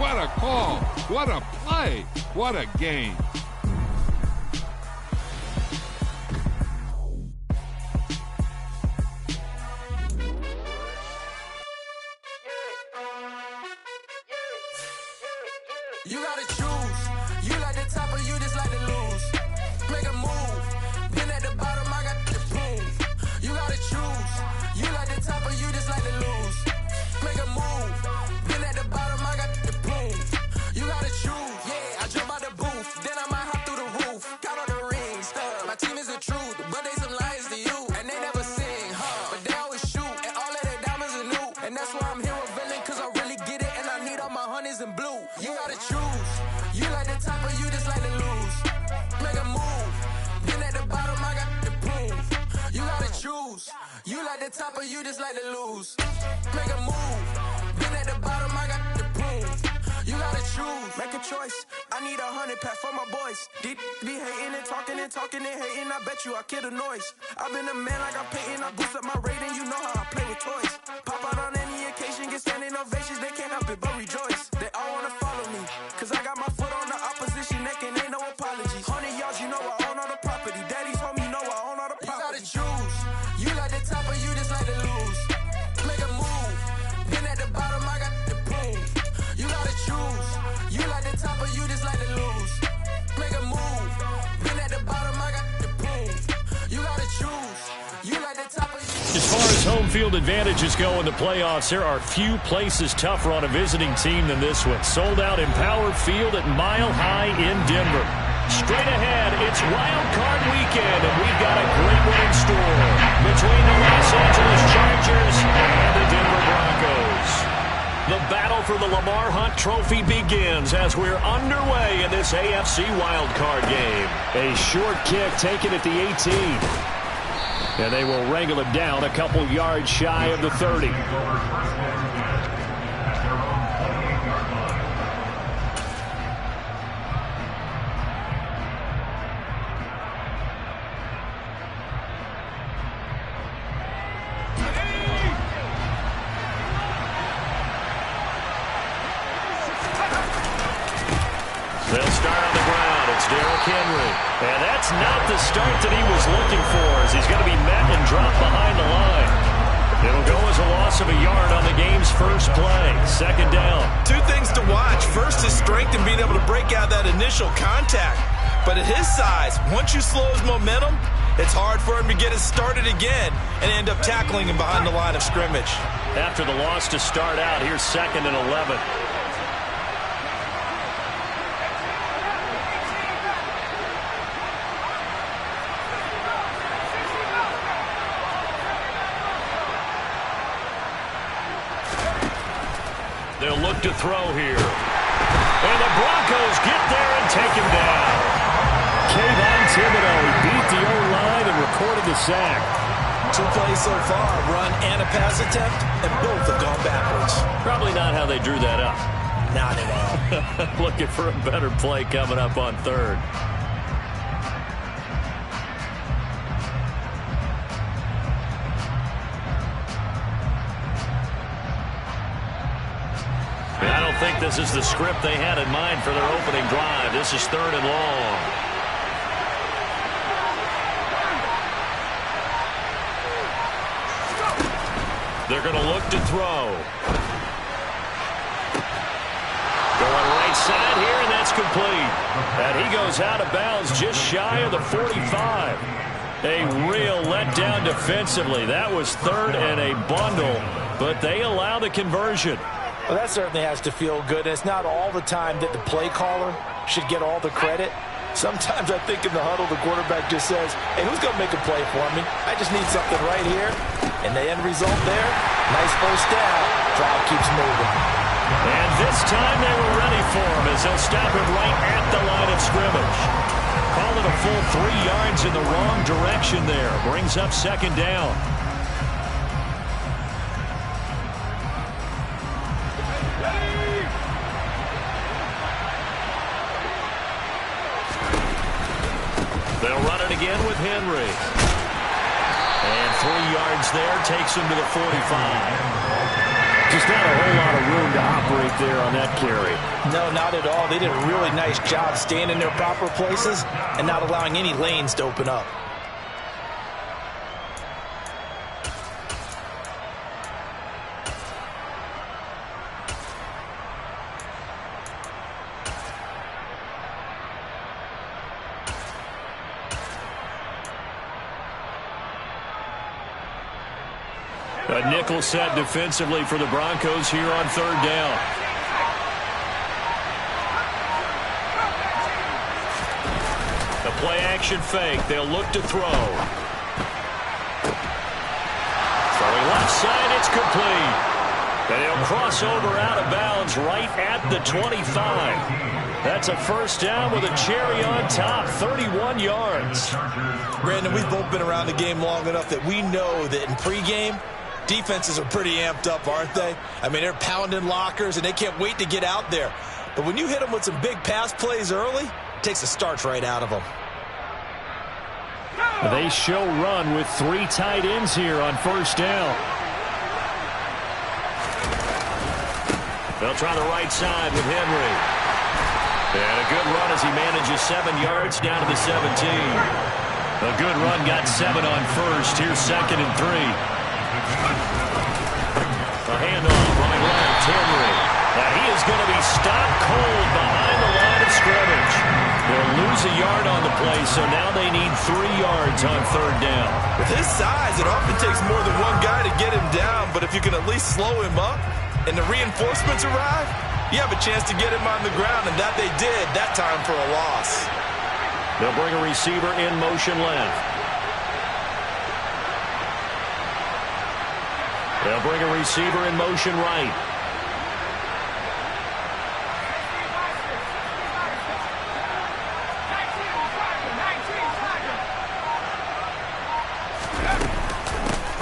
What a call. What a play. What a game. You gotta choose. You like the top or you just like to lose. Make a move. Been at the bottom, I got the prove. You gotta choose. You like the top or you just like to lose. Make a move. Been at the bottom, I got the prove. You gotta choose. Yeah, I jump out the booth. Then I might hop through the roof. Count on the rings. My team is the truth, but they some liars to you. And they never sing, huh? But they always shoot. And all of their diamonds are new. And that's why I'm here revealing, cause I really get it. And I need all my honeys in blue. You gotta choose. You like the top or you just like to lose. Make a move. Been at the bottom, I got the proof. You gotta choose. You like the top or you just like to lose. Make a move. Been at the bottom, I got the proof. You gotta choose. Make a choice. I need 100 pack for my boys. Deep be hating and talking and hating. I bet you I kill the noise. I've been a man like I'm painting. I boost up my rating. You know how I play with toys. Pop out on any occasion, get standing ovations. They can't help it but rejoice. They all wanna follow me, cause I got my foot on the opposition neck and ain't no apologies. 100 yards, you know I own all the property. Daddy's home, you know I own all the property. You gotta choose. You like the top or you just like to lose. Make a move. Been at the bottom, I got the proof. You gotta choose. You like the top or you just like to lose. Make a move. Been at the bottom, I got the proof. You gotta choose. You like the top or you... As far as home field advantages go in the playoffs, there are few places tougher on a visiting team than this one. Sold out Empower Field at Mile High in Denver. Straight ahead, it's Wild Card Weekend, and we've got a great one in store between the Los Angeles Chargers and the Denver Broncos. The battle for the Lamar Hunt Trophy begins as we're underway in this AFC Wild Card game. A short kick taken at the 18. And they will wrangle it down a couple yards shy of the 30. They'll start on the ground. It's Derrick Henry. And that's not the start that he was looking for, as he's going to be met and dropped behind the line. It'll go as a loss of a yard on the game's first play. Second down. Two things to watch. First, his strength in being able to break out that initial contact. But at his size, once you slow his momentum, it's hard for him to get it started again and end up tackling him behind the line of scrimmage. After the loss to start out, here's 2nd and 11. They'll look to throw here. And the Broncos get there and take him down. Kayvon Thibodeau beat the O-line and recorded the sack. 2 plays so far, run and a pass attempt, and both have gone backwards. Probably not how they drew that up. Not at all. Looking for a better play coming up on 3rd. I don't think this is the script they had in mind for their opening drive. This is 3rd and long. They're going to look to throw. Going right side here, and that's complete. And he goes out of bounds just shy of the 45. A real letdown defensively. That was 3rd and a bundle, but they allow the conversion. Well, that certainly has to feel good. It's not all the time that the play caller should get all the credit. Sometimes I think in the huddle, the quarterback just says, hey, who's going to make a play for me? I just need something right here. And the end result there, nice first down. Drive keeps moving. And this time they were ready for him as they'll stop him right at the line of scrimmage. Call it a full 3 yards in the wrong direction there. Brings up 2nd down. They'll run it again with Henry. And 3 yards there takes him to the 45. Just not a whole lot of room to operate there on that carry. No, not at all. They did a really nice job staying in their proper places and not allowing any lanes to open up. A nickel set defensively for the Broncos here on third down. The play action fake. They'll look to throw. Throwing left side, it's complete. And he'll cross over out of bounds right at the 25. That's a first down with a cherry on top, 31 yards. Brandon, we've both been around the game long enough that we know that in pregame, defenses are pretty amped up, aren't they? I mean, they're pounding lockers, and they can't wait to get out there. But when you hit them with some big pass plays early, it takes the starch right out of them. They show run with 3 tight ends here on first down. They'll try the right side with Henry. And a good run as he manages 7 yards down to the 17. A good run got 7 on first. Here's 2nd and 3. A handoff, running left, Henry. Now he is going to be stopped cold behind the line of scrimmage. They'll lose a yard on the play, so now they need 3 yards on third down. With his size, it often takes more than one guy to get him down, but if you can at least slow him up and the reinforcements arrive, you have a chance to get him on the ground, and that they did, that time for a loss. They'll bring a receiver in motion left. They'll bring a receiver in motion right.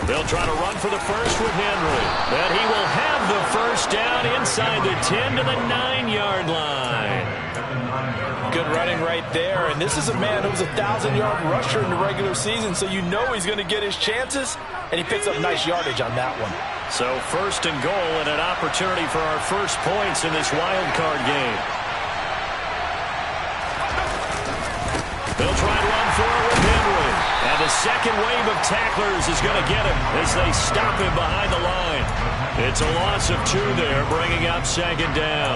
They'll try to run for the first with Henry. And he will have the first down inside the 10 to the 9-yard line. Good running right there. And this is a man who was a 1,000-yard rusher in the regular season, so you know he's going to get his chances. And he picks up nice yardage on that one. So first and goal and an opportunity for our first points in this wild card game. They'll try to run for it with Henry. And the second wave of tacklers is going to get him as they stop him behind the line. It's a loss of 2 there, bringing up 2nd down.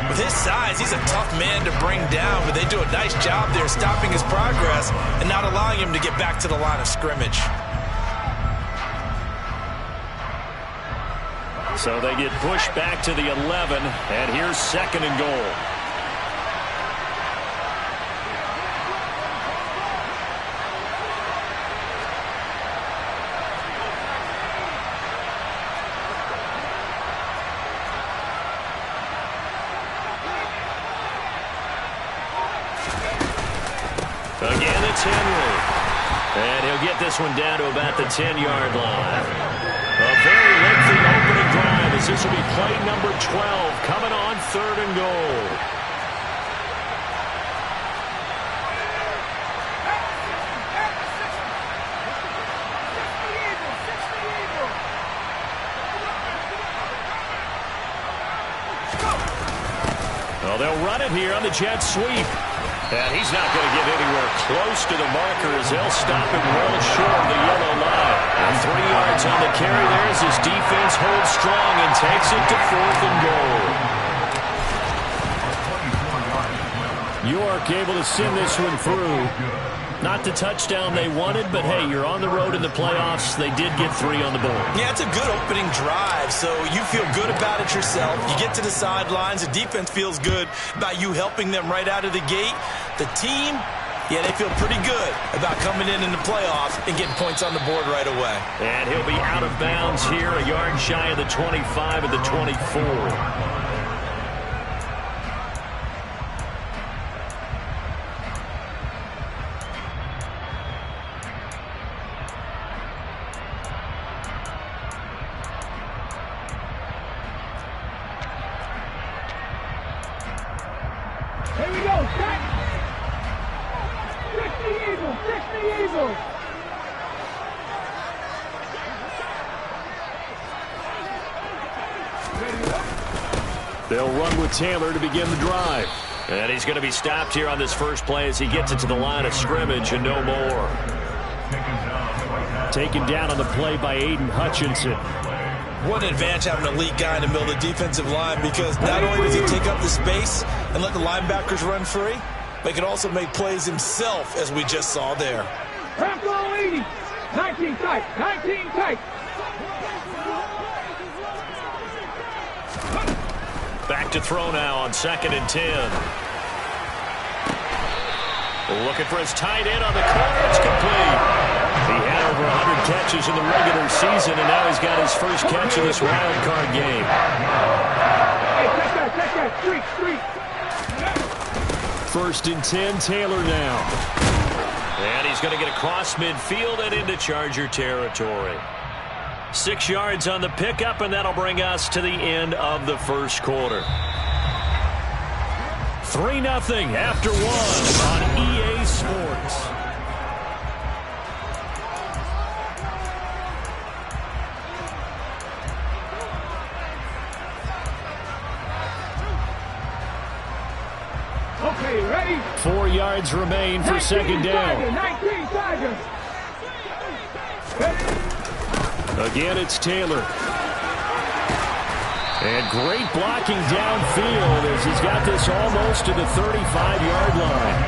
With his size, he's a tough man to bring down, but they do a nice job there stopping his progress and not allowing him to get back to the line of scrimmage. So they get pushed back to the 11, and here's 2nd and goal. Again, it's Henry. And he'll get this one down to about the 10-yard line. A very lengthy opening drive as this will be play number 12 coming on 3rd and goal. Well, they'll run it here on the jet sweep. And he's not going to get anywhere close to the marker as they'll stop him well short of the yellow line. And 3 yards on the carry there as his defense holds strong and takes it to 4th and goal. York able to send this one through. Not the touchdown they wanted, but hey, you're on the road in the playoffs. They did get 3 on the board. Yeah, it's a good opening drive, so you feel good about it yourself. You get to the sidelines. The defense feels good about you helping them right out of the gate. The team, yeah, they feel pretty good about coming in the playoffs and getting points on the board right away. And he'll be out of bounds here, a yard shy of the 25 of the 24. Here we go, set! Fix the Eagles, fix the Eagles! They'll run with Taylor to begin the drive. And he's going to be stopped here on this first play as he gets it to the line of scrimmage and no more. Taken down on the play by Aiden Hutchinson. What an advantage having an elite guy in the middle of the defensive line, because not only does he take up the space and let the linebackers run free, but he can also make plays himself, as we just saw there. Bronco 80. 19 tight. 19 tight. Back to throw now on 2nd and 10. Looking for his tight end on the corner. It's complete. He had over 100 catches in the regular season, and now he's got his first catch of this wild card game. Hey, check that. Street. 1st and 10, Taylor now. And he's going to get across midfield and into Charger territory. 6 yards on the pickup, and that'll bring us to the end of the first quarter. 3-0 after 1 on EA Sports. Okay, ready? 4 yards remain for 2nd down. 19 Tigers. Again, it's Taylor. And great blocking downfield as he's got this almost to the 35-yard line.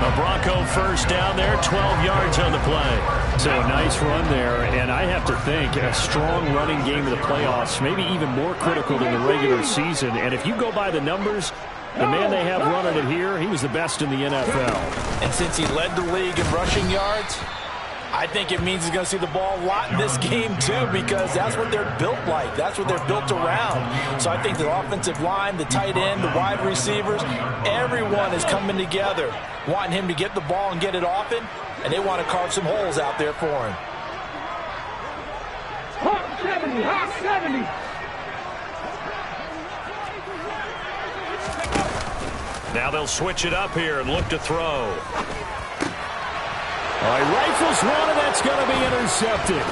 A Bronco first down there, 12 yards on the play. So a nice run there, and I have to think a strong running game in the playoffs, maybe even more critical than the regular season. And if you go by the numbers, the man they have running it here, he was the best in the NFL. And since he led the league in rushing yards, I think it means he's going to see the ball a lot in this game, too, because that's what they're built like. That's what they're built around. So I think the offensive line, the tight end, the wide receivers, everyone is coming together, wanting him to get the ball and get it often, and they want to carve some holes out there for him. Hawk 70. Now they'll switch it up here and look to throw. All right, rifles one, and that's going to be intercepted.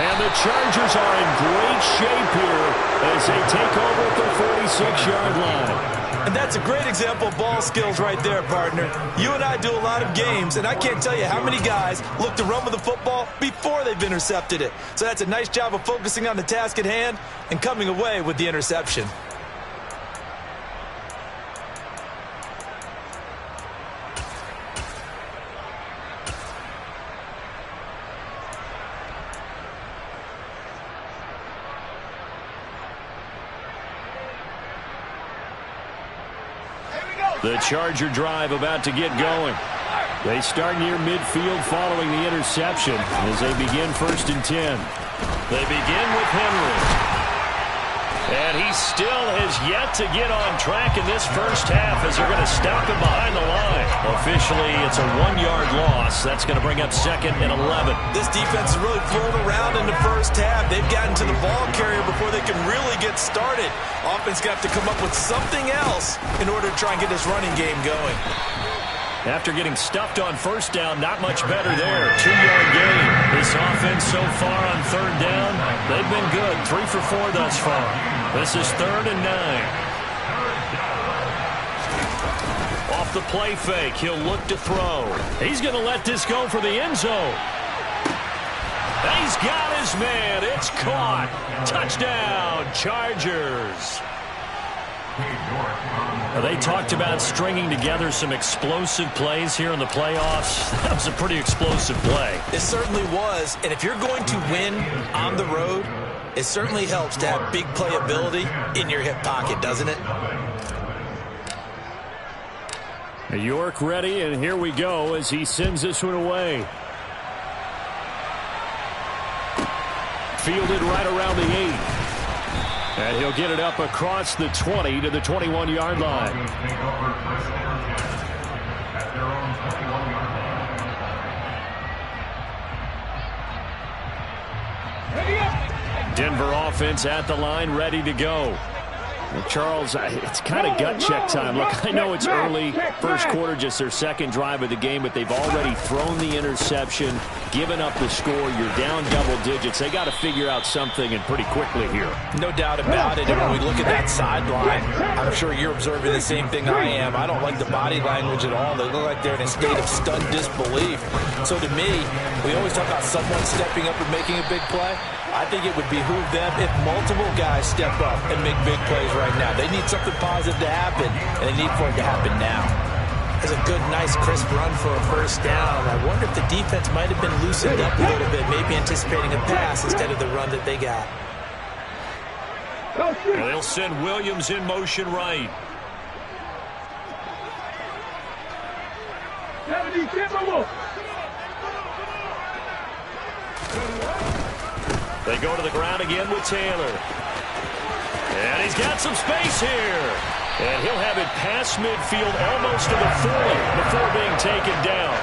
And the Chargers are in great shape here as they take over at the 46-yard line. And that's a great example of ball skills right there, partner. You and I do a lot of games, and I can't tell you how many guys look to run with the football before they've intercepted it. So that's a nice job of focusing on the task at hand and coming away with the interception. The Charger drive about to get going. They start near midfield following the interception as they begin 1st and 10. They begin with Henry. And he still has yet to get on track in this first half as they're going to stop him behind the line. Officially, it's a 1-yard loss. That's going to bring up 2nd and 11. This defense is really flown around in the first half. They've gotten to the ball carrier before they can really get started. Offense got to come up with something else in order to try and get this running game going. After getting stuffed on 1st down, not much better there. 2-yard gain. This offense so far on 3rd down, they've been good. 3 for 4 thus far. This is 3rd and 9. Off the play fake, he'll look to throw. He's going to let this go for the end zone. He's got his man. It's caught. Touchdown, Chargers. They talked about stringing together some explosive plays here in the playoffs. That was a pretty explosive play. It certainly was. And if you're going to win on the road, it certainly helps to have big playability in your hip pocket, doesn't it? York ready, and here we go as he sends this one away. Fielded right around the 8. And he'll get it up across the 20 to the 21-yard line. Denver offense at the line, ready to go. Charles, it's kind of gut check time. Look, I know it's early, first quarter, just their second drive of the game, but they've already thrown the interception, given up the score. You're down double digits. They got to figure out something, and pretty quickly here. No doubt about it. And when we look at that sideline, I'm sure you're observing the same thing I am. I don't like the body language at all. They look like they're in a state of stunned disbelief. So to me, we always talk about someone stepping up and making a big play. I think it would behoove them if multiple guys step up and make big plays right now. They need something positive to happen, and they need for it to happen now. That's a good, nice, crisp run for a first down. I wonder if the defense might have been loosened up a little bit, maybe anticipating a pass instead of the run that they got. And they'll send Williams in motion right. They go to the ground again with Taylor. And he's got some space here. And he'll have it past midfield almost to the 40 before being taken down.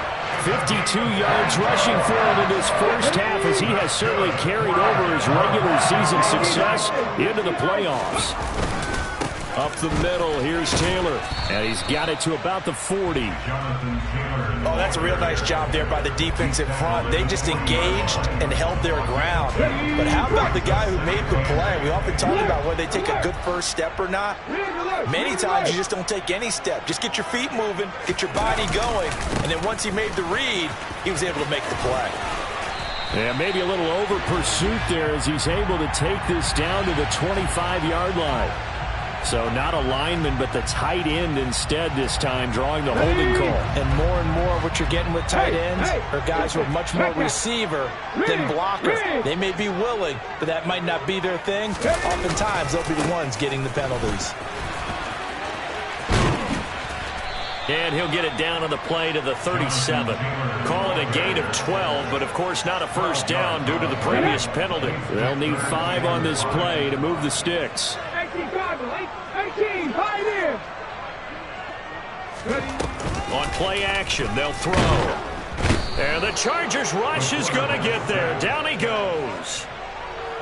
52 yards rushing for him in this first half, as he has certainly carried over his regular season success into the playoffs. Up the middle, here's Taylor. And he's got it to about the 40. Oh, that's a real nice job there by the defense in front. They just engaged and held their ground. But how about the guy who made the play? We often talk about whether they take a good first step or not. Many times you just don't take any step. Just get your feet moving, get your body going, and then once he made the read, he was able to make the play. Yeah, maybe a little over pursuit there as he's able to take this down to the 25-yard line. So not a lineman, but the tight end instead this time, drawing the holding call. And more what you're getting with tight ends are guys who are much more receiver than blocker. They may be willing, but that might not be their thing. Oftentimes, they'll be the ones getting the penalties. And he'll get it down on the play to the 37. Call it a gain of 12, but of course not a first down due to the previous penalty. They'll need 5 on this play to move the sticks. 18, 5 in. On play action, they'll throw. And the Chargers rush is going to get there. Down he goes.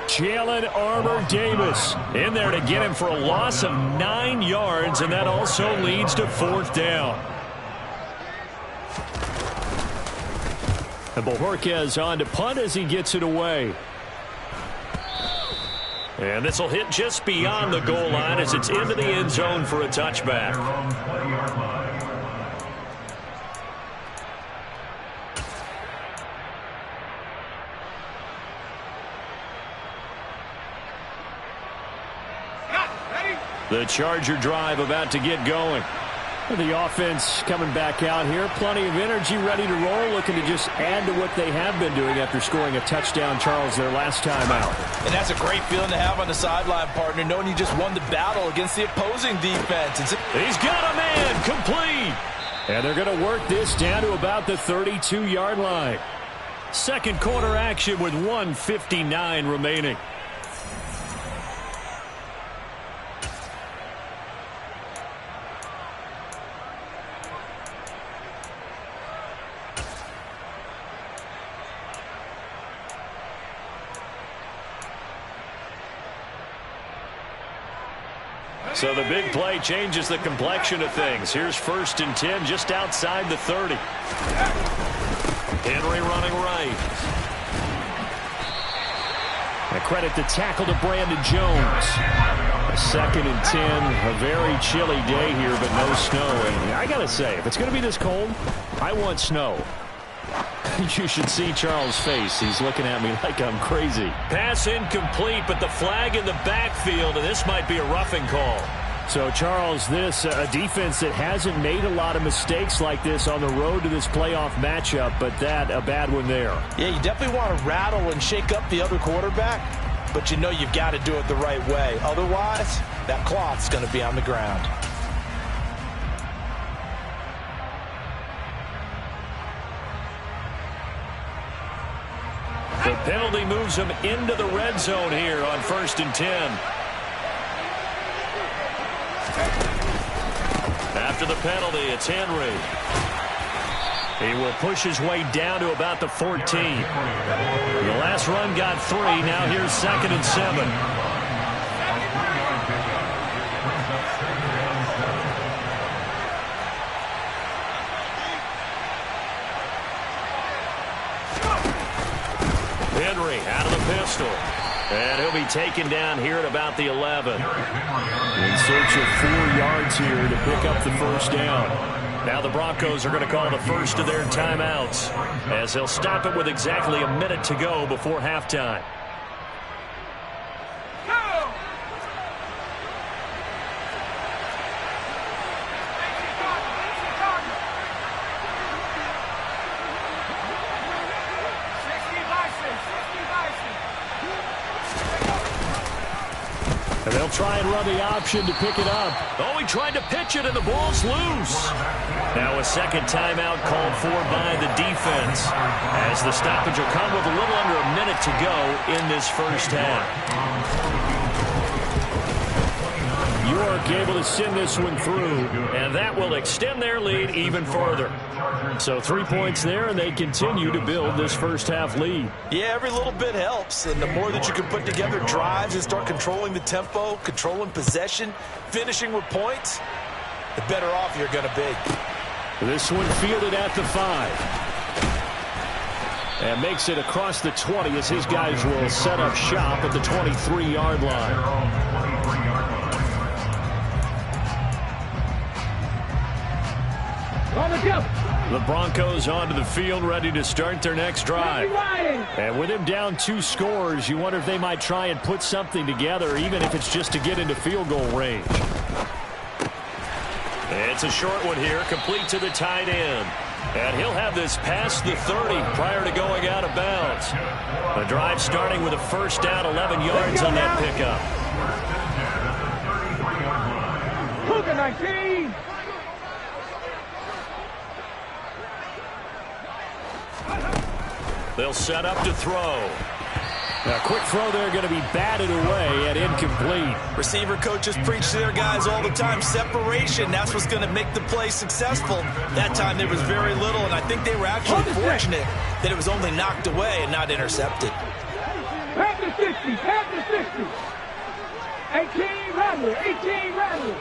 Jalen Armour-Davis in there to get him for a loss of 9 yards, and that also leads to 4th down. And Bojorquez on to punt as he gets it away. And this will hit just beyond the goal line as it's into the end zone for a touchback. The Charger drive about to get going. The offense coming back out here. Plenty of energy, ready to roll, looking to just add to what they have been doing after scoring a touchdown, Charles, their last time out. And that's a great feeling to have on the sideline, partner, knowing you just won the battle against the opposing defense. He's got a man, complete. And they're going to work this down to about the 32-yard line. Second quarter action with 1:59 remaining. So the big play changes the complexion of things. Here's 1st and 10 just outside the 30. Henry running right. A credit to tackle to Brandon Jones. A 2nd and 10. A very chilly day here, but no snow. And I got to say, if it's going to be this cold, I want snow. You should see Charles' face. He's looking at me like I'm crazy. Pass incomplete, but the flag in the backfield, and this might be a roughing call. So, Charles, this a defense that hasn't made a lot of mistakes like this on the road to this playoff matchup, but that a bad one there. Yeah, you definitely want to rattle and shake up the other quarterback, but you know you've got to do it the right way. Otherwise, that cloth's going to be on the ground. The penalty moves him into the red zone here on 1st and 10. After the penalty, it's Henry. He will push his way down to about the 14. The last run got 3. Now here's 2nd and 7. pistol. And he'll be taken down here at about the 11. In search of 4 yards here to pick up the first down. Now the Broncos are going to call the first of their timeouts, as they'll stop it with exactly a minute to go before halftime. And they'll try and run the option to pick it up. Oh, he tried to pitch it, and the ball's loose. Now a second timeout called for by the defense, as the stoppage will come with a little under a minute to go in this first half. York able to send this one through, and that will extend their lead even further. So 3 points there, and they continue to build this first half lead. Yeah, every little bit helps, and the more that you can put together drives and start controlling the tempo, controlling possession, finishing with points, the better off you're going to be. This one fielded at the 5. And makes it across the 20 as his guys will set up shop at the 23-yard line. The Broncos onto the field, ready to start their next drive. And with him down 2 scores, you wonder if they might try and put something together, even if it's just to get into field goal range. It's a short one here, complete to the tight end. And he'll have this past the 30 prior to going out of bounds. The drive starting with a first down, 11 yards on that pickup. Cougar 19. They'll set up to throw. A quick throw there, going to be batted away and incomplete. Receiver coaches preach to their guys all the time. Separation, that's what's going to make the play successful. That time there was very little, and I think they were actually fortunate that it was only knocked away and not intercepted. Back to 60, back to 60. 18 Rattler.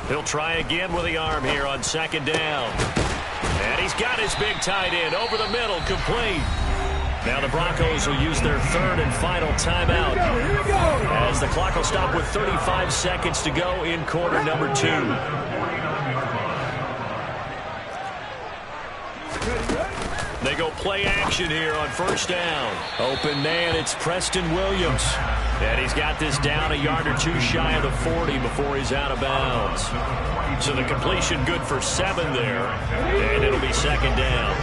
He'll try again with the arm here on second down. And he's got his big tight end over the middle, complete. Now the Broncos will use their third and final timeout, as the clock will stop with 35 seconds to go in quarter number 2. They go play action here on first down. Open man, it's Preston Williams. And he's got this down a yard or 2 shy of the 40 before he's out of bounds. So the completion good for 7 there, and it'll be second down.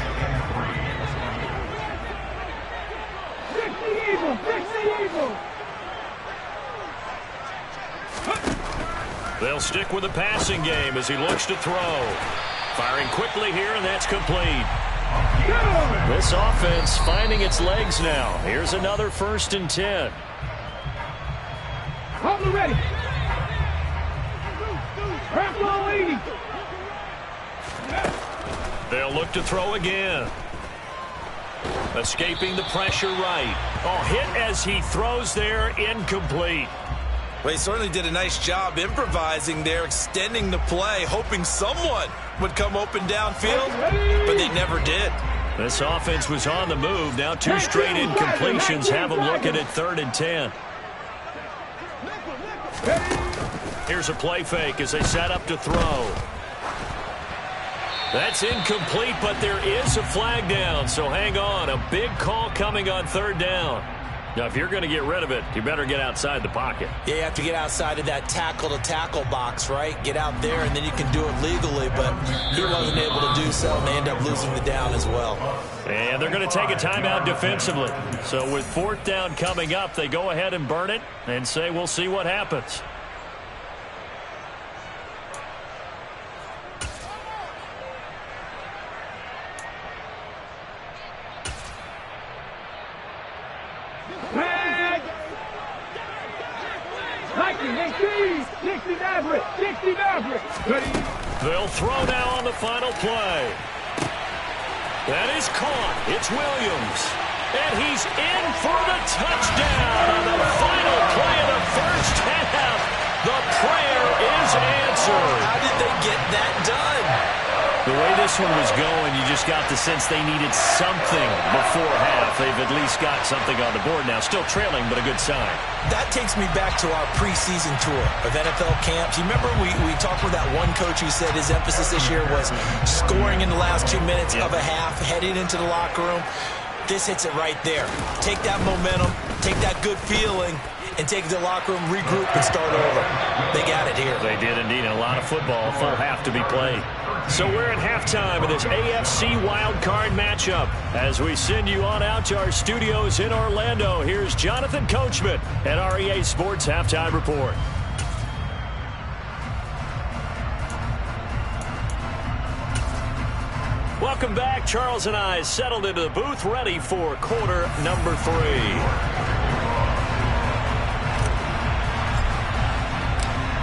They'll stick with the passing game as he looks to throw. Firing quickly here, and that's complete. This offense finding its legs now. Here's another 1st and 10. Hold ready. They'll look to throw again. Escaping the pressure right. Oh, hit as he throws there, incomplete. Well, he certainly did a nice job improvising there, extending the play, hoping someone would come open downfield, but they never did. This offense was on the move. Now 2 straight incompletions have them looking at 3rd and 10. Here's a play fake as they set up to throw. That's incomplete, but there is a flag down, so hang on. A big call coming on 3rd down. Now, if you're going to get rid of it, you better get outside the pocket. Yeah, you have to get outside of that tackle-to-tackle box, right? Get out there, and then you can do it legally, but he wasn't able to do so, and they end up losing the down as well. And they're going to take a timeout defensively. So with 4th down coming up, they go ahead and burn it and say we'll see what happens. They'll throw now on the final play. That is caught. It's Williams. And he's in for the touchdown on the final play of the first half. The prayer is answered. How did they get that done? The way this one was going, you just got the sense they needed something before half. They've at least got something on the board now. Still trailing, but a good sign. That takes me back to our preseason tour of NFL camps. You remember we talked with that one coach who said his emphasis this year was scoring in the last 2 minutes of a half, heading into the locker room. This hits it right there. Take that momentum, take that good feeling, and take it to the locker room, regroup, and start over. They got it here. They did indeed. A lot of football, full half to be played. So we're at halftime of this AFC wildcard matchup. As we send you on out to our studios in Orlando, here's Jonathan Coachman at REA Sports Halftime Report. Welcome back. Charles and I settled into the booth, ready for quarter number 3.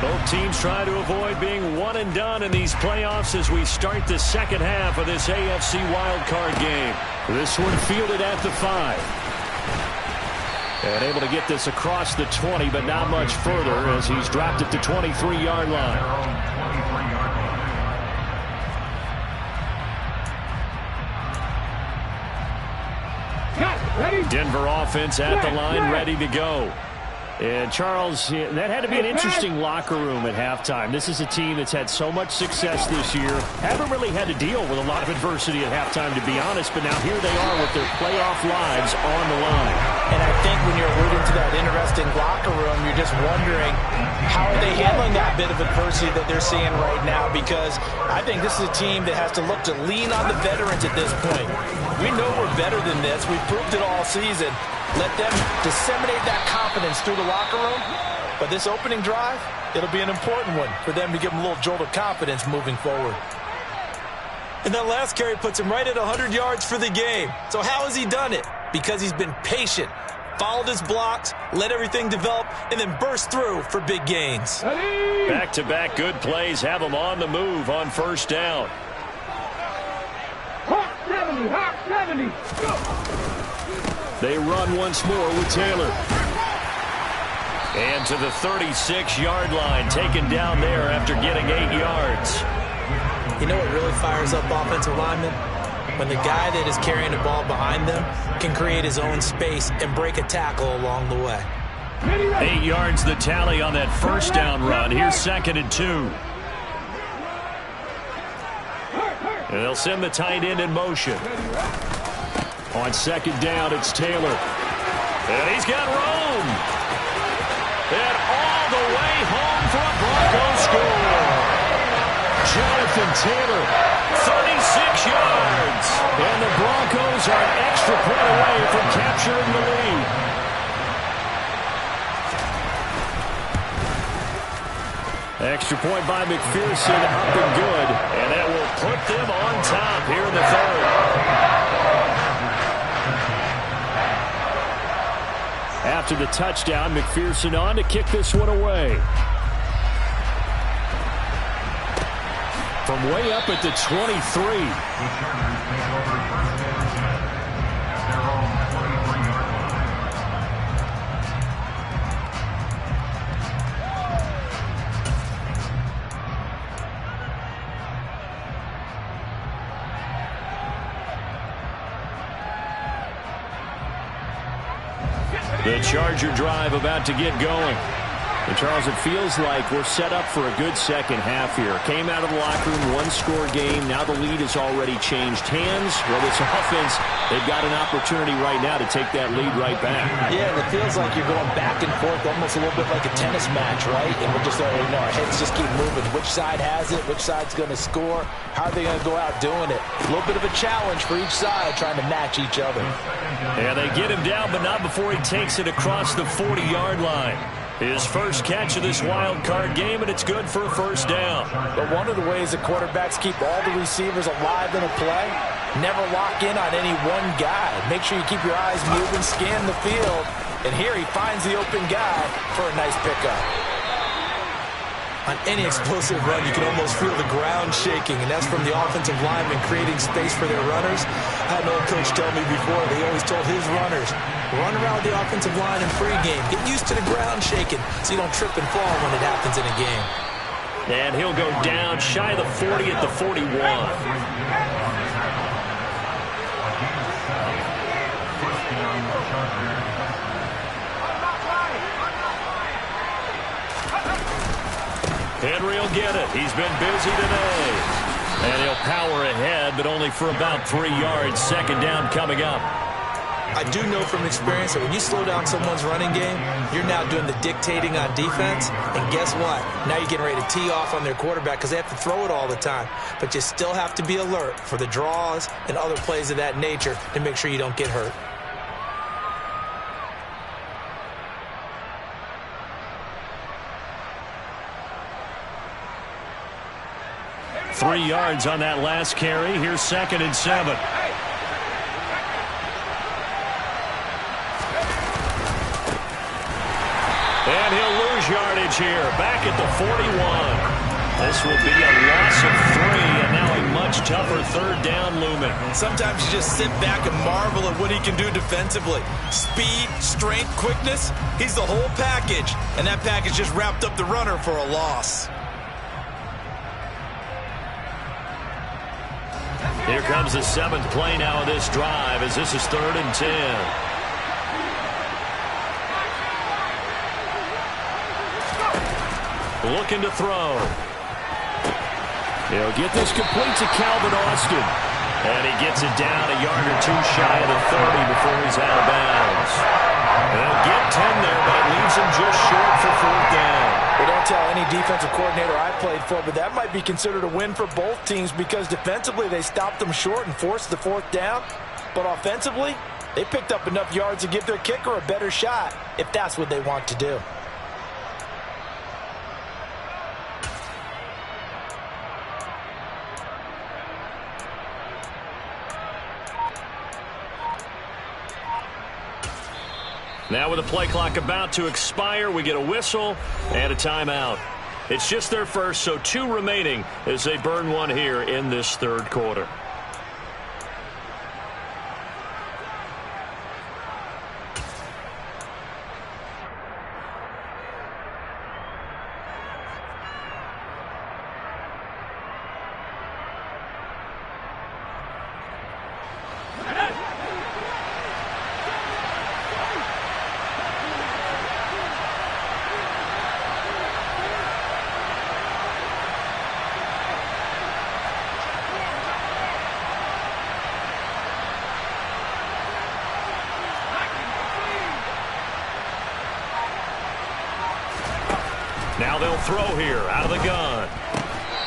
Both teams try to avoid being one and done in these playoffs as we start the second half of this AFC wildcard game. This one fielded at the 5. And able to get this across the 20, but not much further as he's dropped it to 23-yard line. Denver offense at the line, ready to go. And, Charles, that had to be an interesting locker room at halftime. This is a team that's had so much success this year. Haven't really had to deal with a lot of adversity at halftime, to be honest, but now here they are with their playoff lives on the line. And I think when you're alluding to that interesting locker room, you're just wondering how are they handling that bit of adversity that they're seeing right now, because I think this is a team that has to look to lean on the veterans at this point. We know we're better than this. We've proved it all season. Let them disseminate that confidence through the locker room. But this opening drive, it'll be an important one for them to give them a little jolt of confidence moving forward. And that last carry puts him right at 100 yards for the game. So how has he done it? Because he's been patient, followed his blocks, let everything develop, and then burst through for big gains. Back-to-back good plays have him on the move on first down. Hawk 70, Hawk 70. Go. They run once more with Taylor. And to the 36-yard line, taken down there after getting 8 yards. You know what really fires up offensive linemen? When the guy that is carrying the ball behind them can create his own space and break a tackle along the way. 8 yards the tally on that first down run. Here's 2nd and 2. And they'll send the tight end in motion. On 2nd down, it's Taylor. And he's got room. And all the way home for a Broncos score. Jonathan Taylor, 36 yards. And the Broncos are an extra point away from capturing the lead. Extra point by McPherson, up and good. And that will put them on top here in the 3rd. After the touchdown, McPherson on to kick this one away. From way up at the 23. The Charger drive about to get going. And Charles, it feels like we're set up for a good second half here. Came out of the locker room, one-score game. Now the lead has already changed hands. Well, this offense, they've got an opportunity right now to take that lead right back. Yeah, and it feels like you're going back and forth, almost a little bit like a tennis match, right? And we're just, our heads just keep moving. Which side has it? Which side's going to score? How are they going to go out doing it? A little bit of a challenge for each side, trying to match each other. Yeah, they get him down, but not before he takes it across the 40-yard line. His first catch of this wild card game, and it's good for a first down. But one of the ways that quarterbacks keep all the receivers alive in a play, never lock in on any one guy. Make sure you keep your eyes moving, scan the field, and here he finds the open guy for a nice pickup. On any explosive run, you can almost feel the ground shaking, and that's from the offensive linemen creating space for their runners. I had an old coach tell me before, they always told his runners, run around the offensive line in pregame. Get used to the ground shaking so you don't trip and fall when it happens in a game. And he'll go down shy of the 40 at the 41. Henry will get it. He's been busy today. And he'll power ahead, but only for about 3 yards. Second down coming up. I do know from experience that when you slow down someone's running game, you're now doing the dictating on defense. And guess what? Now you're getting ready to tee off on their quarterback because they have to throw it all the time. But you still have to be alert for the draws and other plays of that nature to make sure you don't get hurt. Three yards on that last carry. Here's 2nd and 7. And he'll lose yardage here. Back at the 41. This will be a loss of 3, and now a much tougher third down looming. Sometimes you just sit back and marvel at what he can do defensively. Speed, strength, quickness. He's the whole package. And that package just wrapped up the runner for a loss. Here comes the 7th play now of this drive as this is 3rd and 10. Looking to throw. He'll get this complete to Calvin Austin. And he gets it down a yard or 2 shy of the 30 before he's out of bounds. They'll get 10 there, but it leaves him just short for 4th down. They don't tell any defensive coordinator I played for, but that might be considered a win for both teams because defensively they stopped them short and forced the 4th down. But offensively, they picked up enough yards to give their kicker a better shot if that's what they want to do. Now with the play clock about to expire, we get a whistle and a timeout. It's just their first, so 2 remaining as they burn one here in this 3rd quarter. Now they'll throw here out of the gun.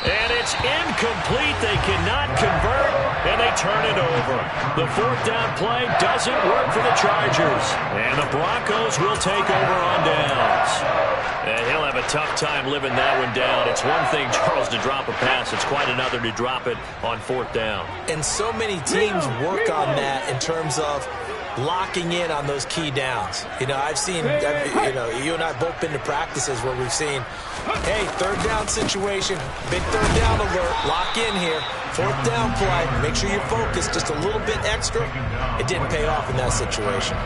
And it's incomplete. They cannot convert, and they turn it over. The 4th down play doesn't work for the Chargers. And the Broncos will take over on downs. And he'll have a tough time living that one down. It's one thing, Charles, to drop a pass. It's quite another to drop it on 4th down. And so many teams work on that in terms of locking in on those key downs. You know, you and I both been to practices where we've seen, hey, 3rd down situation, big 3rd down alert, lock in here, 4th down play, make sure you're focused just a little bit extra. It didn't pay off in that situation.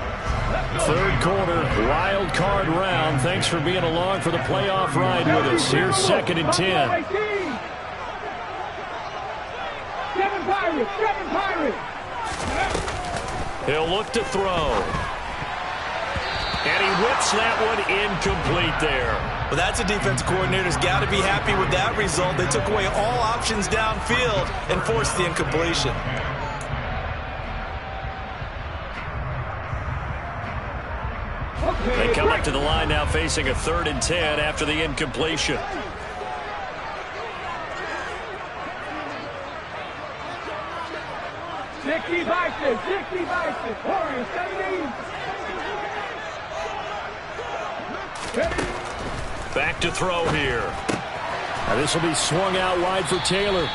3rd quarter, wild card round. Thanks for being along for the playoff ride with us. Here's 2nd and 10. 7 Pirates, 7 Pirates. He'll look to throw. And he whips that one incomplete there. Well, that's a defensive coordinator's got to be happy with that result. They took away all options downfield and forced the incompletion. They come up to the line now facing a 3rd and 10 after the incompletion. Warriors 17. Back to throw here. Now this will be swung out wide for Taylor.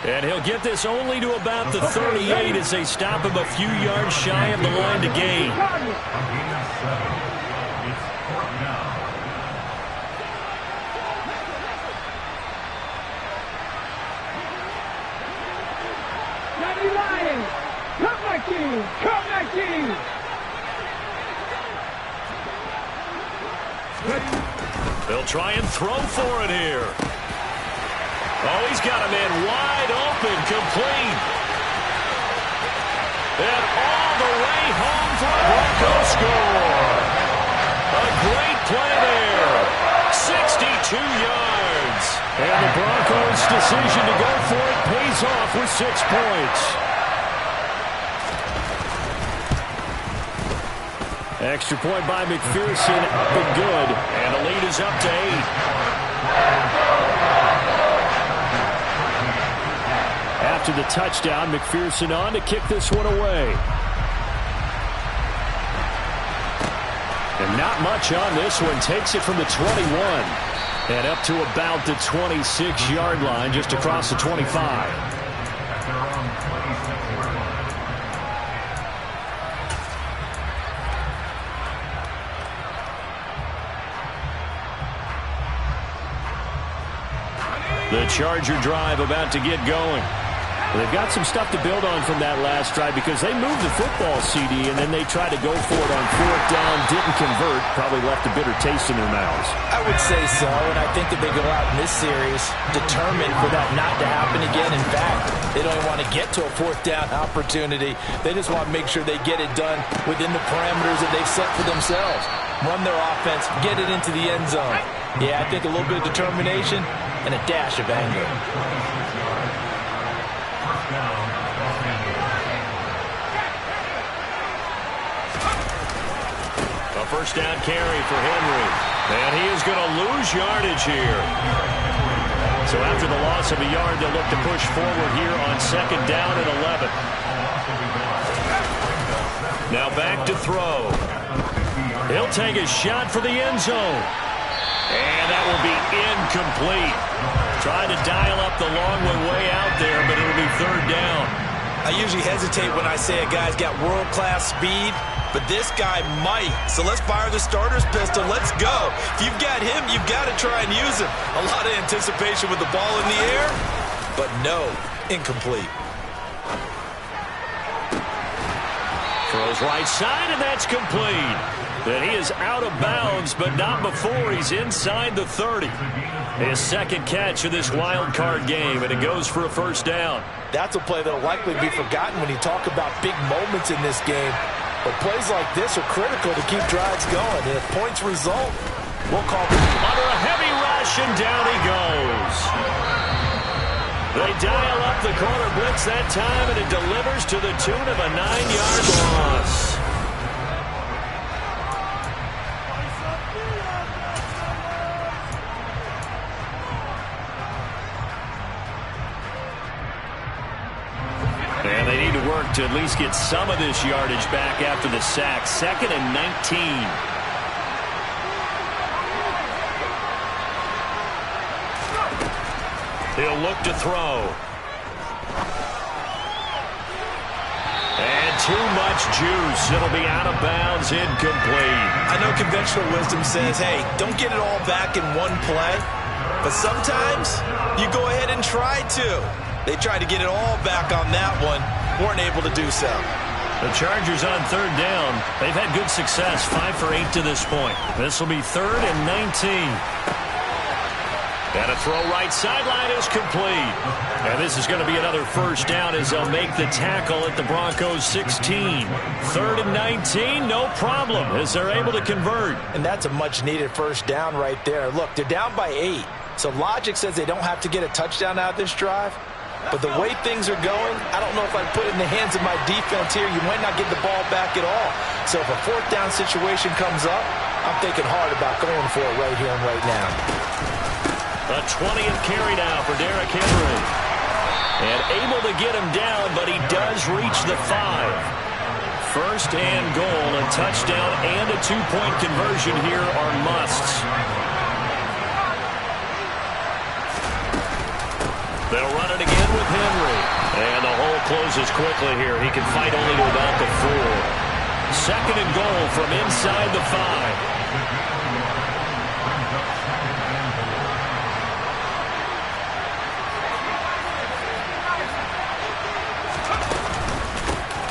And he'll get this only to about the 38 as they stop him a few yards shy of the line to gain. Come back, King! They'll try and throw for it here. Oh, he's got a man wide open, complete. And all the way home for a Broncos score. A great play there. 62 yards. And the Broncos' decision to go for it pays off with 6 points. Extra point by McPherson, been good. And the lead is up to 8. After the touchdown, McPherson on to kick this one away. And not much on this one. Takes it from the 21. And up to about the 26-yard line, just across the 25. The Charger drive about to get going. They've got some stuff to build on from that last drive because they moved the football, CD, and then they tried to go for it on 4th down, didn't convert, probably left a bitter taste in their mouths. I would say so, and I think that they go out in this series determined for that not to happen again. In fact, they don't even want to get to a 4th down opportunity. They just want to make sure they get it done within the parameters that they've set for themselves. Run their offense, get it into the end zone. Yeah, I think a little bit of determination and a dash of anger. A first down carry for Henry. And he is going to lose yardage here. So after the loss of a yard, they'll look to push forward here on 2nd down and 11. Now back to throw. He'll take a shot for the end zone. And that will be incomplete. Trying to dial up the long way out there, but it'll be 3rd down. I usually hesitate when I say a guy's got world-class speed, but this guy might. So let's fire the starter's pistol. Let's go. If you've got him, you've got to try and use him. A lot of anticipation with the ball in the air, but no, incomplete. Throws right side, and that's complete. Then he is out of bounds, but not before he's inside the 30. His 2nd catch of this wild card game, and it goes for a first down. That's a play that will likely be forgotten when you talk about big moments in this game. But plays like this are critical to keep drives going. And if points result, we'll call them. Under a heavy rush, and down he goes. They dial up the corner blitz that time, and it delivers to the tune of a 9-yard loss. And they need to work to at least get some of this yardage back after the sack. 2nd and 19. He'll look to throw. And too much juice. It'll be out of bounds, incomplete. I know conventional wisdom says, hey, don't get it all back in one play. But sometimes you go ahead and try to. They tried to get it all back on that one. Weren't able to do so. The Chargers on 3rd down. They've had good success, 5 for 8 to this point. This will be 3rd and 19. And a throw right sideline is complete. And this is going to be another first down as they'll make the tackle at the Broncos 16. 3rd and 19, no problem as they're able to convert. And that's a much-needed first down right there. Look, they're down by 8. So logic says they don't have to get a touchdown out of this drive. But the way things are going, I don't know if I'd put it in the hands of my defense here. You might not get the ball back at all. So if a 4th down situation comes up, I'm thinking hard about going for it right here and right now. A 20th carry now for Derrick Henry. And able to get him down, but he does reach the 5. 1st and goal, a touchdown and a 2-point conversion here are musts. They'll run it again with Henry. And the hole closes quickly here. He can fight only to about the 4. 2nd and goal from inside the 5.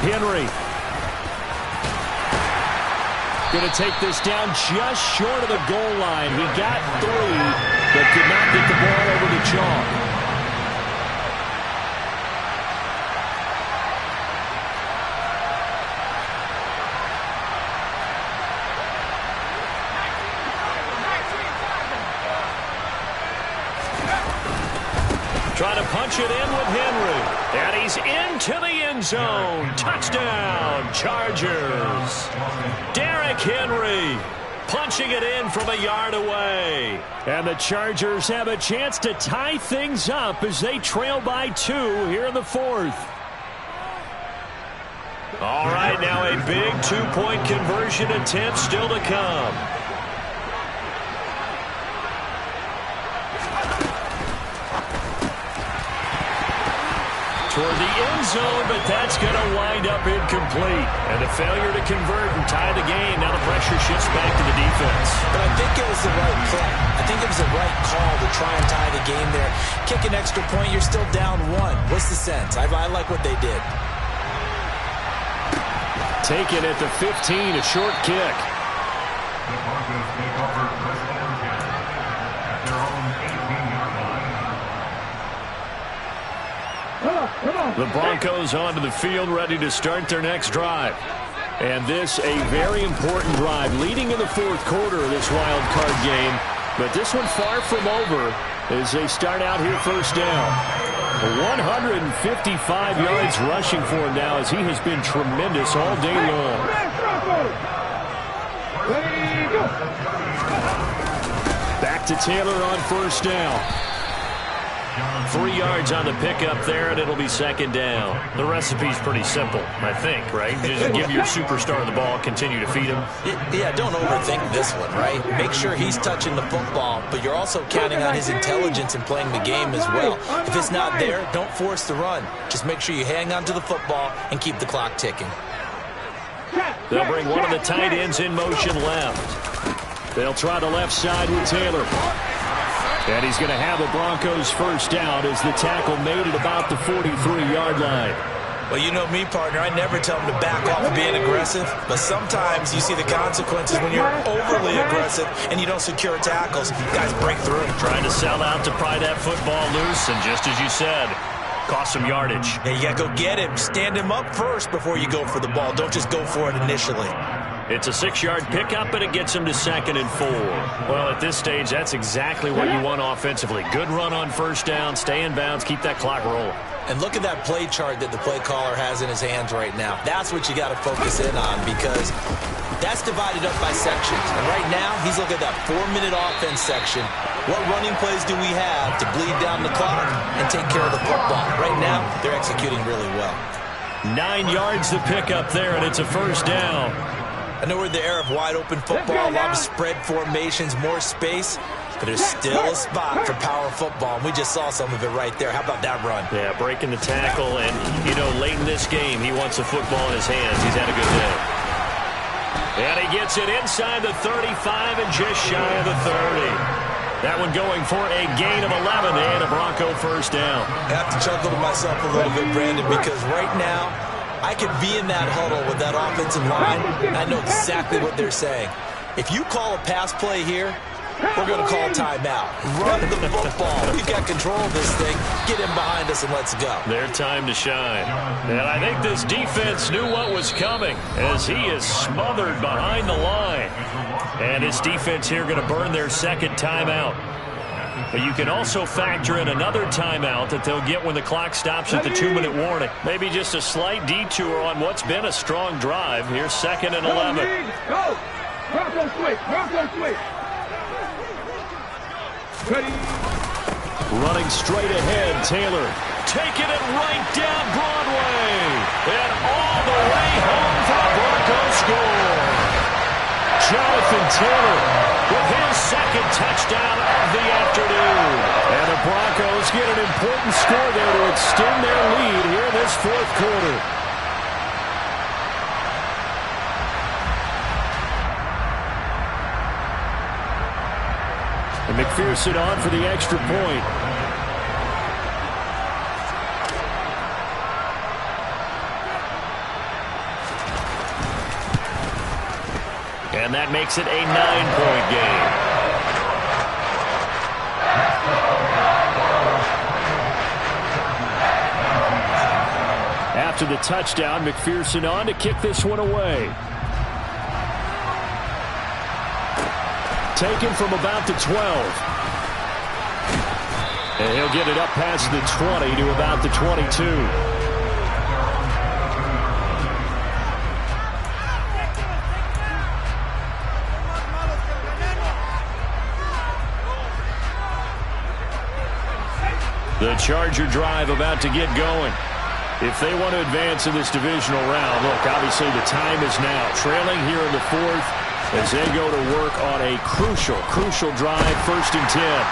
Henry. Going to take this down just short of the goal line. He got 3, but could not get the ball over the chalk. Trying to punch it in with Henry. And he's into the end zone. Touchdown, Chargers. Derrick Henry punching it in from a yard away. And the Chargers have a chance to tie things up as they trail by 2 here in the 4th. All right, now a big 2-point conversion attempt still to come. Toward the end zone, but that's going to wind up incomplete. And a failure to convert and tie the game. Now the pressure shifts back to the defense. But I think it was the right play. I think it was the right call to try and tie the game there. Kick an extra point, you're still down 1. What's the sense? I like what they did. Taken at the 15, a short kick. The Broncos take over first down at their own 18-yard line. The Broncos onto the field, ready to start their next drive. And this a very important drive, leading in the 4th quarter of this wild card game. But this one far from over as they start out here first down. 155 yards rushing for him now as he has been tremendous all day long. Back to Taylor on first down. 3 yards on the pickup there, and it'll be second down. The recipe's pretty simple, I think, right? Just give your superstar the ball, continue to feed him. Yeah, don't overthink this one, right? Make sure he's touching the football, but you're also counting on his intelligence in playing the game as well. If it's not there, don't force the run. Just make sure you hang on to the football and keep the clock ticking. They'll bring one of the tight ends in motion left. They'll try the left side with Taylor. And he's going to have a Broncos first down as the tackle made it about the 43-yard line. Well, you know me, partner. I never tell them to back off of being aggressive, but sometimes you see the consequences when you're overly aggressive and you don't secure tackles. Guys break through. Trying to sell out to pry that football loose, and just as you said, cost some yardage. Yeah, you got to go get him. Stand him up first before you go for the ball. Don't just go for it initially. It's a 6-yard pickup, and it gets him to 2nd and 4. Well, at this stage, that's exactly what you want offensively. Good run on first down, stay in bounds, keep that clock rolling. And look at that play chart that the play caller has in his hands right now. That's what you got to focus in on because that's divided up by sections. And right now, he's looking at that 4-minute offense section. What running plays do we have to bleed down the clock and take care of the football? Right now, they're executing really well. 9 yards to pick up there, and it's a first down. I know we're in the era of wide-open football, a lot of spread formations, more space, but there's still a spot for power football, and we just saw some of it right there. How about that run? Yeah, breaking the tackle, and, you know, late in this game, he wants the football in his hands. He's had a good day. And he gets it inside the 35 and just shy of the 30. That one going for a gain of 11 and a Bronco first down. I have to chuckle to myself a little bit, Brandon, because right now, I could be in that huddle with that offensive line, and I know exactly what they're saying. If you call a pass play here, we're going to call timeout. Run the football. We've got control of this thing. Get him behind us and let's go. Their time to shine. And I think this defense knew what was coming as he is smothered behind the line. And his defense here going to burn their second timeout. But you can also factor in another timeout that they'll get when the clock stops at the 2-minute warning. Maybe just a slight detour on what's been a strong drive. Here's 2nd and 11. Go! Broncos switch! Broncos switch! Ready? Running straight ahead, Taylor. Taking it right down Broadway. And all the way home for the Broncos score. Jonathan Taylor with his second touchdown of the afternoon. And the Broncos get an important score there to extend their lead here in this 4th quarter. And McPherson on for the extra point. And that makes it a 9-point game. After the touchdown, McPherson on to kick this one away. Taken from about the 12. And he'll get it up past the 20 to about the 22. The Charger drive about to get going. If they want to advance in this divisional round, look, obviously the time is now. Trailing here in the fourth as they go to work on a crucial drive, 1st and 10.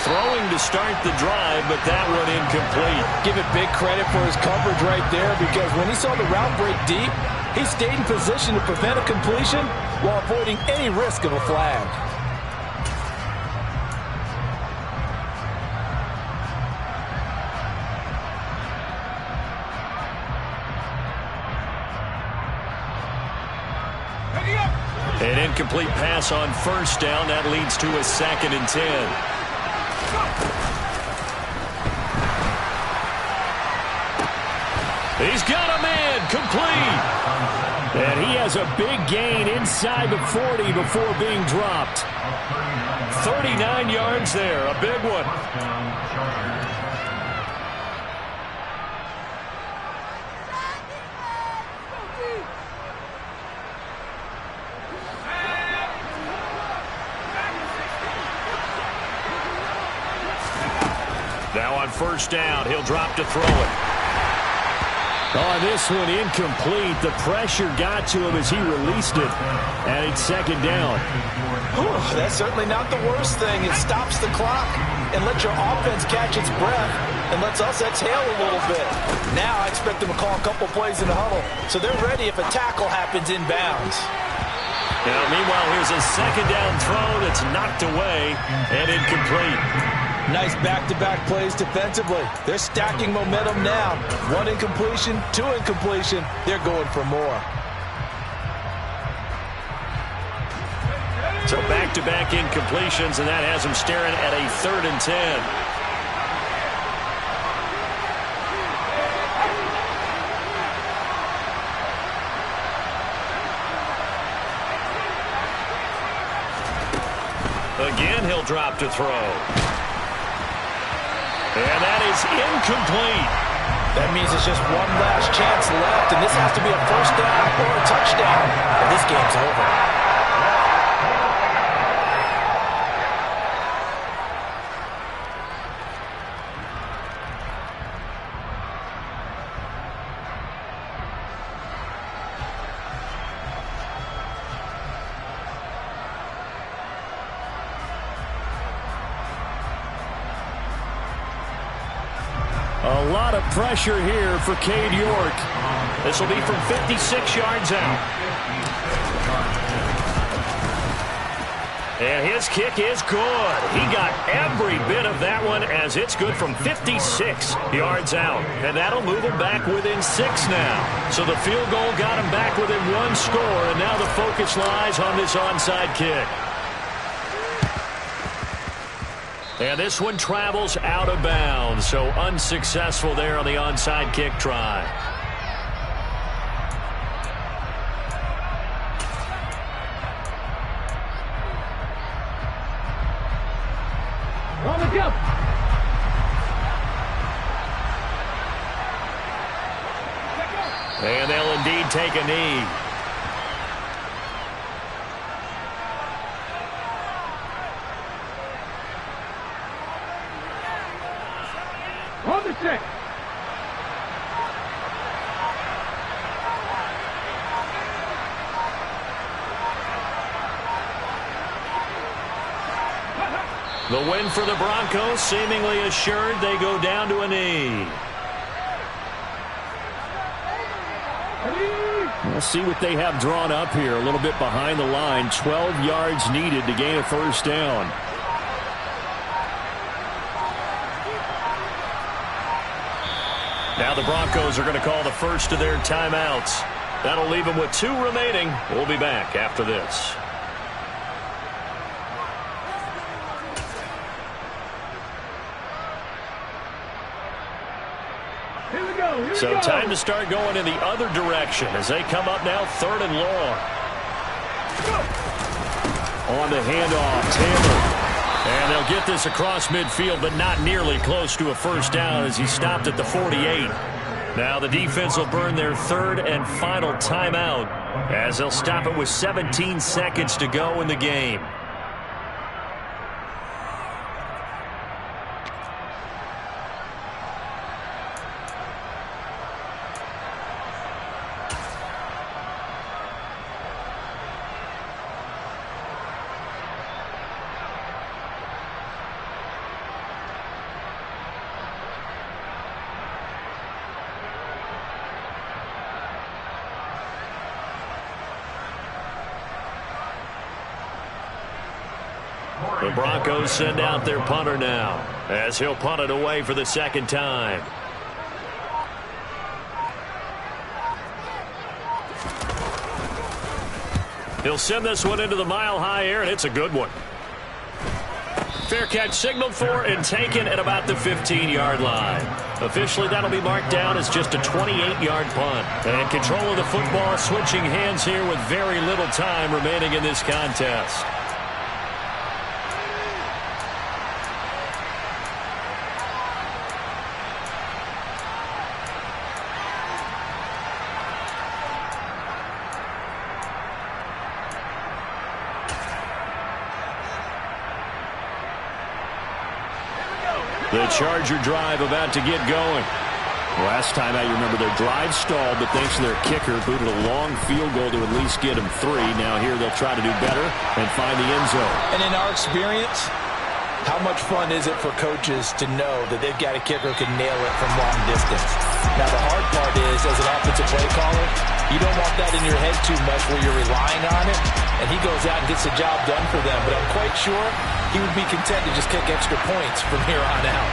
Throwing to start the drive, but that one incomplete. Give it big credit for his coverage right there, because when he saw the route break deep, he stayed in position to prevent a completion while avoiding any risk of a flag. An incomplete pass on 1st down. That leads to a 2nd and 10. He's got a man complete. And he has a big gain inside the 40 before being dropped. 39 yards there, a big one. Now on 1st down, he'll drop to throw it. Oh, this one incomplete. The pressure got to him as he released it. And it's 2nd down. That's certainly not the worst thing. It stops the clock and lets your offense catch its breath and lets us exhale a little bit. Now I expect them to call a couple plays in the huddle so they're ready if a tackle happens inbounds. Now, meanwhile, here's a 2nd down throw that's knocked away and incomplete. Nice back-to-back plays defensively. They're stacking momentum now. 1 incompletion, 2 incompletion. They're going for more. So back-to-back incompletions, and that has them staring at a 3rd and 10. Again, he'll drop to throw. And that is incomplete. That means it's just one last chance left, and this has to be a 1st down or a touchdown, and this game's over. A lot of pressure here for Cade York. This will be from 56 yards out. And his kick is good. He got every bit of that one as it's good from 56 yards out. And that'll move him back within 6 now. So the field goal got him back within 1 score, and now the focus lies on this onside kick. And this one travels out of bounds, so unsuccessful there on the onside kick try. On the jump. And they'll indeed take a knee. On the check. The win for the Broncos seemingly assured. They go down to a knee. Let's see what they have drawn up here. A little bit behind the line. 12 yards needed to gain a 1st down. Now the Broncos are going to call the first of their timeouts. That'll leave them with 2 remaining. We'll be back after this. So time to start going in the other direction as they come up now 3rd and long. On the handoff, Taylor. And they'll get this across midfield, but not nearly close to a first down as he stopped at the 48. Now the defense will burn their third and final timeout as they'll stop it with 17 seconds to go in the game. The Broncos send out their punter now as he'll punt it away for the second time. He'll send this one into the mile-high air, and it's a good one. Fair catch signaled for and taken at about the 15-yard line. Officially, that'll be marked down as just a 28-yard punt. And control of the football switching hands here with very little time remaining in this contest. The Charger drive about to get going. Last time out, you remember their drive stalled, but thanks to their kicker, booted a long field goal to at least get them 3. Now here they'll try to do better and find the end zone. And in our experience, how much fun is it for coaches to know that they've got a kicker who can nail it from long distance? Now the hard part is, as an offensive play caller, you don't want that in your head too much where you're relying on it, and he goes out and gets the job done for them. But I'm quite sure he would be content to just kick extra points from here on out.